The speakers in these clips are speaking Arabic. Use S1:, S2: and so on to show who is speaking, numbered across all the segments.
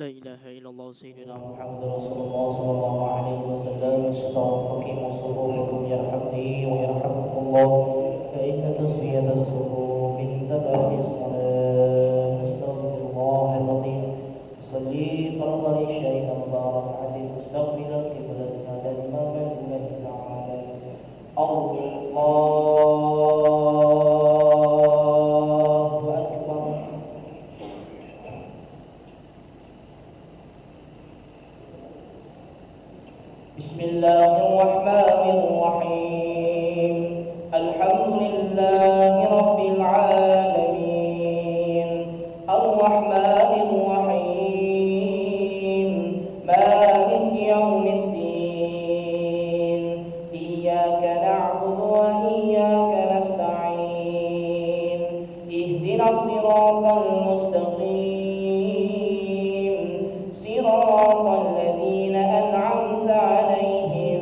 S1: لا إله إلا الله سيدنا
S2: محمد
S1: محمد
S2: رسول
S1: رسول
S2: الله
S1: الله
S2: صلى
S1: صلى
S2: الله
S1: الله
S2: عليه
S1: عليه
S2: وسلم.
S1: وسلم.
S2: استغفقوا صفوفكم يرحمني ويرحمكم الله، فإن تسوية الصفوف من تبع الصلاة. أستغفر الله العظيم. أصلي فرض العشاء أربع ركعات مستقبلا قبلتنا للإمام الله تعالى. الله أكبر. بسم الله الرحمن الرحيم. الحمد لله رب العالمين، الرحمن الرحيم، مالك يوم الدين. إياك نعبد وإياك نستعين. اهدنا الصراط المستقيم، صراط الذين أنعمت عليهم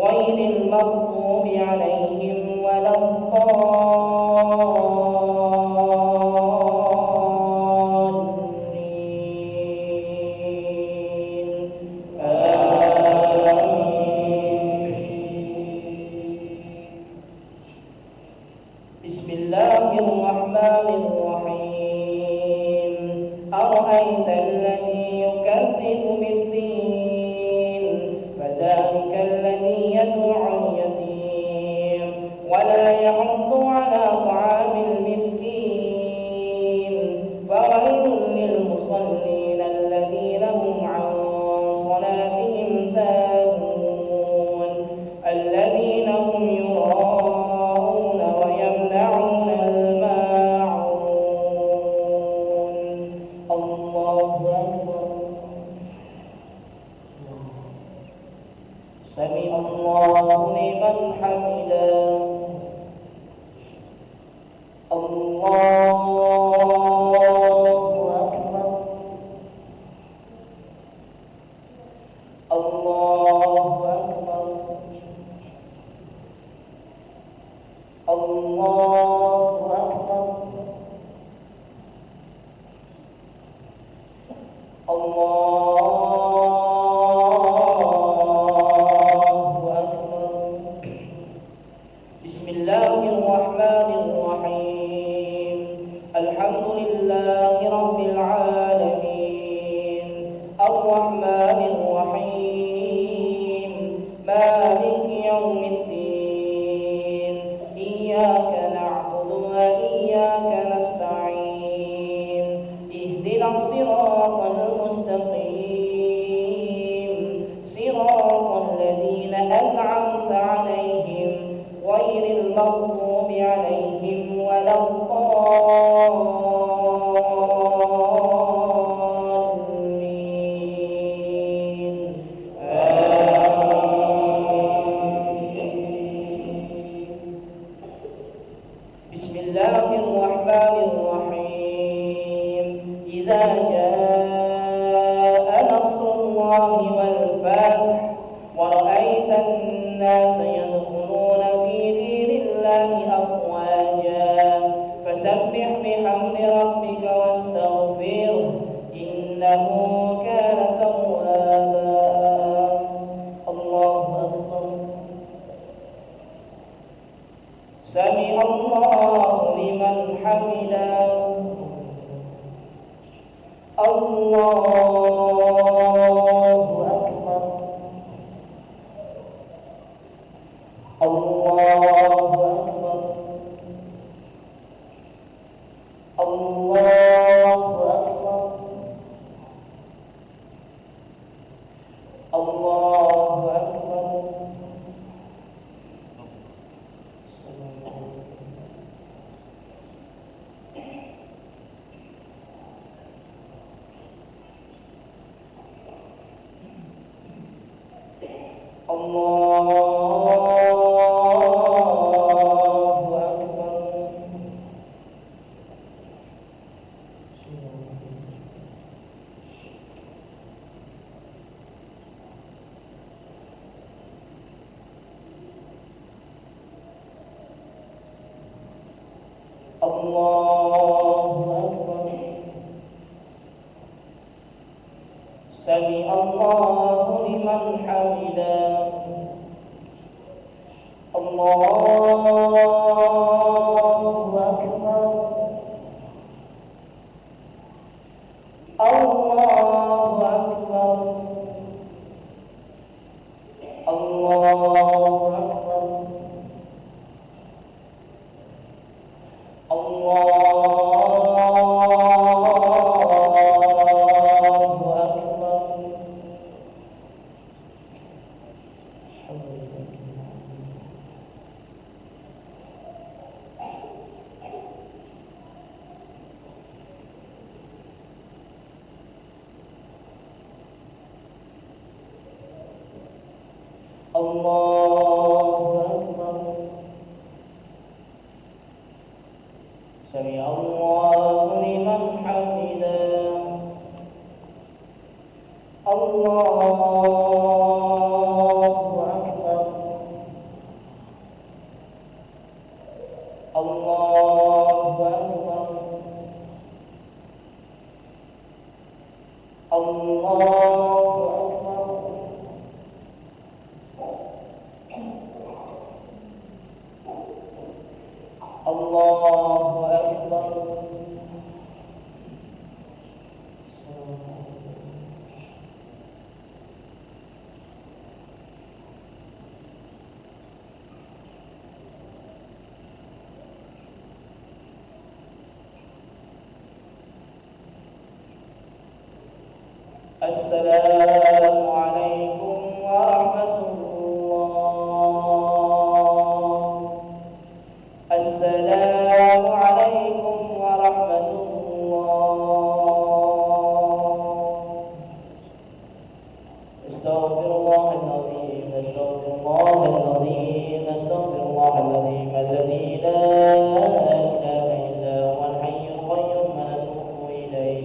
S2: غير المغضوب عليهم ولا الضالين. بسم الله الرحمن الرحيم. أرأيت الذي يكذب بالدين، فذلك الذي يدعو اليتيم ولا يحض على طعام المسكين. فويل للمصلين الذين هم عن صلاتهم ساهون، الذين هم يراءون ويمنعون الماعون. الله أكبر. سمع الله لمن حمده. الله أكبر. الله أكبر. الله أكبر. الله أكبر. بسم الله الرحمن الرحيم. الحمد لله رب العالمين، الرحمن الرحيم، مالك يوم الدين. إياك نعبد وإياك نستعين. اهدنا الصراط المستقيم، صراط الذين أنعمت عليهم غير المغضوب عليهم ولا الضالين. بسم الله الرحمن الرحيم. إذا جاء نصر الله والفتح ورأيت الناس يدخلون في دين الله أفواجا فسبح بحمد ربك واستغفره، إنه كان توابا. الله أكبر. سمع الله لمن حمده. الله أكبر. الله أكبر. الله أكبر. الله أكبر. الله أكبر. الله أكبر. سمع الله لمن حمده. الله أكبر. الله أكبر. الله أكبر. الله أكبر. سمع الله لمن حمده. الله أكبر. الله أكبر. الله الله أكبر. السلام عليكم ورحمة الله. السلام عليكم ورحمة الله. استغفر الله العظيم. استغفر الله العظيم. استغفر الله العظيم الذي لا إله إلا هو الحي القيوم ونتوب إليه.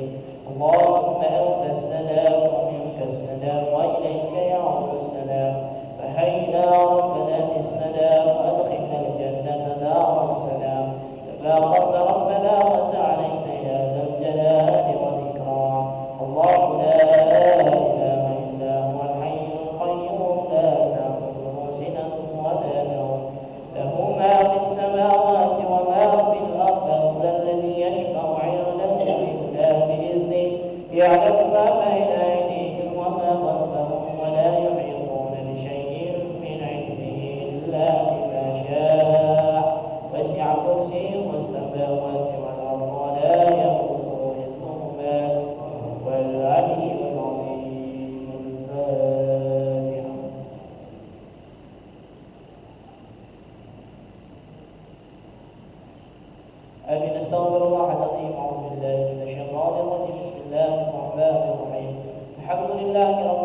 S2: اللهم أنت السلام ومنك السلام وإليك يعود السلام. فهينا ربنا بالسلام وأدخلنا الجنة دار السلام. تبارك ربنا وتعاليت يا ذا الجلال والإكرام. الله لا إله إلا هو الحي القيوم لا تأخذه سنة ولا نوم له ما في السماوات وما في الأرض. ذا الذي يشفع عنده إلا بإذنه. يعلم ما بين أيديهم وما خلفهم ولا يحيطون بشيء من علمه إلا بما شاء. وسع كرسيه السماوات والأرض ولا يئوده حفظهما وهو العلي العظيم. الفاتحة. آمين. أستغفر الله العظيم. أعوذ بالله من الشيطان الرجيم. بسم الله الرحمن الرحيم. الحمد لله رب